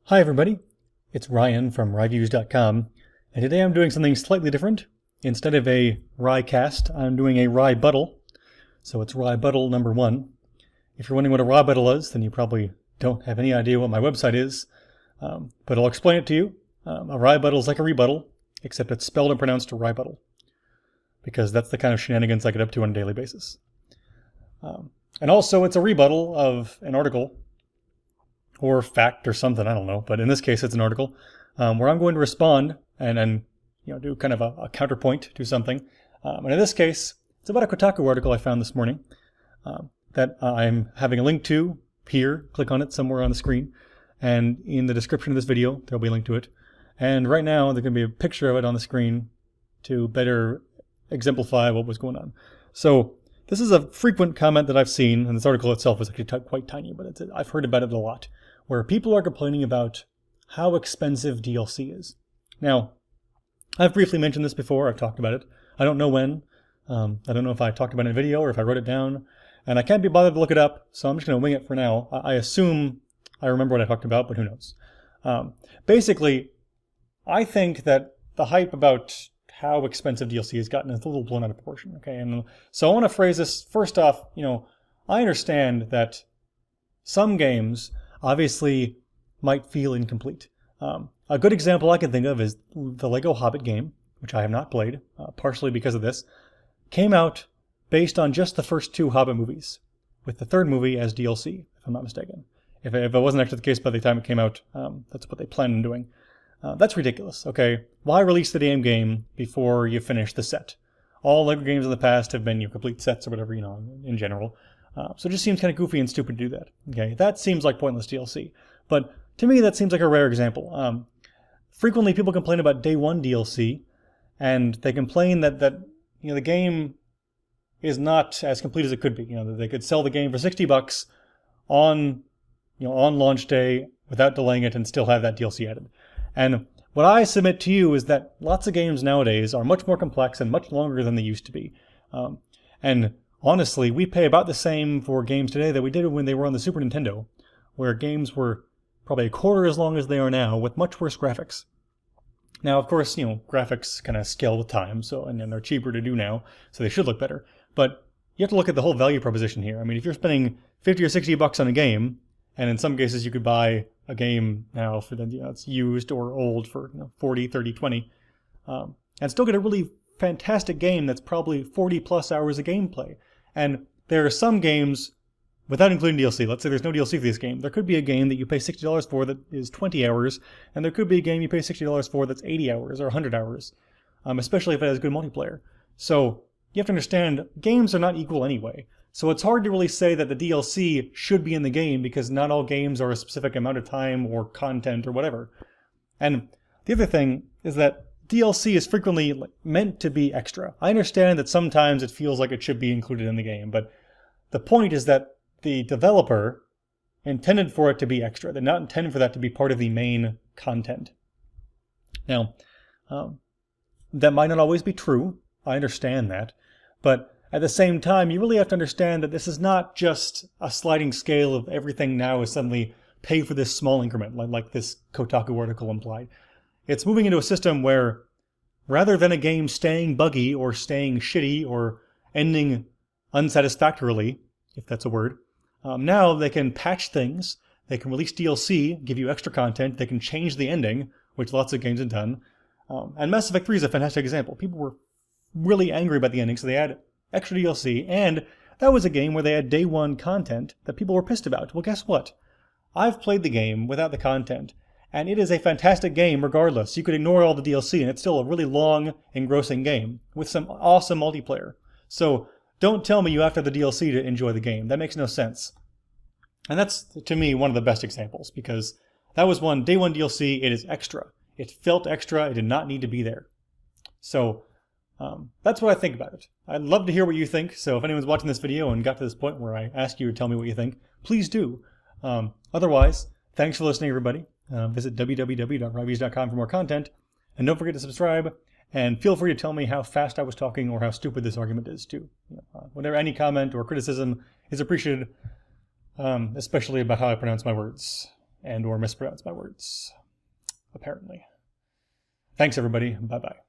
Hi everybody, it's Ryan from Ryviews.com, and today I'm doing something slightly different. Instead of a Rycast, I'm doing a RyButtal, so it's RyButtal number 1. If you're wondering what a RyButtal is, then you probably don't have any idea what my website is, but I'll explain it to you. A RyButtal is like a rebuttal, except it's spelled and pronounced RyButtal, because that's the kind of shenanigans I get up to on a daily basis. And also it's a rebuttal of an article, or fact or something, I don't know, but in this case it's an article where I'm going to respond and do kind of a counterpoint to something. And in this case, it's about a Kotaku article I found this morning that I'm having a link to here. Click on it somewhere on the screen, and in the description of this video there'll be a link to it. And right now there's going to be a picture of it on the screen to better exemplify what was going on. So this is a frequent comment that I've seen, and this article itself is actually quite tiny, but I've heard about it a lot, where people are complaining about how expensive DLC is. Now, I've briefly mentioned this before, I've talked about it. I don't know when. I don't know if I talked about it in a video or if I wrote it down, and I can't be bothered to look it up, so I'm just going to wing it for now. I assume I remember what I talked about, but who knows. Basically, I think that the hype about how expensive DLC has gotten is a little blown out of proportion, okay? And so I want to phrase this, first off, I understand that some games obviously might feel incomplete. A good example I can think of is the Lego Hobbit game, which I have not played, partially because of this, came out based on just the first 2 Hobbit movies, with the 3rd movie as DLC, if I'm not mistaken. If it wasn't actually the case by the time it came out, that's what they planned on doing. That's ridiculous, okay? Why release the damn game before you finish the set? All Lego games in the past have been your complete sets or whatever, in general. So it just seems kind of goofy and stupid to do that, okay? That seems like pointless DLC. But to me, that seems like a rare example. Frequently, people complain about Day 1 DLC, and they complain that the game is not as complete as it could be. That they could sell the game for $60 on launch day without delaying it and still have that DLC added. And what I submit to you is that lots of games nowadays are much more complex and much longer than they used to be. And honestly, we pay about the same for games today that we did when they were on the Super Nintendo, where games were probably a quarter as long as they are now, with much worse graphics. Now, of course, graphics kind of scale with time, and they're cheaper to do now, so they should look better. But you have to look at the whole value proposition here. I mean, if you're spending $50 or $60 on a game, and in some cases you could buy a game now for it's used or old for 40, 30, 20, and still get a really fantastic game that's probably 40 plus hours of gameplay. And there are some games without including DLC. Let's say there's no DLC for this game. There could be a game that you pay $60 for that is 20 hours, and there could be a game you pay $60 for that's 80 hours or 100 hours, especially if it has good multiplayer. So you have to understand, games are not equal anyway. So it's hard to really say that the DLC should be in the game because not all games are a specific amount of time or content or whatever. And the other thing is that DLC is frequently meant to be extra. I understand that sometimes it feels like it should be included in the game, but the point is that the developer intended for it to be extra. They're not intended for that to be part of the main content. Now, that might not always be true. I understand that. But at the same time, you really have to understand that this is not just a sliding scale of everything now is suddenly pay for this small increment, like this Kotaku article implied. It's moving into a system where rather than a game staying buggy or staying shitty or ending unsatisfactorily, if that's a word, now they can patch things, they can release DLC, give you extra content, they can change the ending, which lots of games have done. And Mass Effect 3 is a fantastic example. People were really angry about the ending, so they added extra DLC, and that was a game where they had Day 1 content that people were pissed about. Well, guess what? I've played the game without the content, and it is a fantastic game regardless. You could ignore all the DLC, and it's still a really long, engrossing game with some awesome multiplayer. So don't tell me you have to have the DLC to enjoy the game. That makes no sense. And that's, to me, one of the best examples, because that was one Day 1 DLC. It is extra. It felt extra. It did not need to be there. So that's what I think about it. I'd love to hear what you think, so if anyone's watching this video and got to this point where I ask you to tell me what you think, please do. Otherwise, thanks for listening, everybody. Visit www.ryviews.com for more content, and don't forget to subscribe, and feel free to tell me how fast I was talking or how stupid this argument is, too. Whatever, any comment or criticism is appreciated, especially about how I pronounce my words. and or mispronounce my words, apparently. Thanks, everybody. Bye-bye.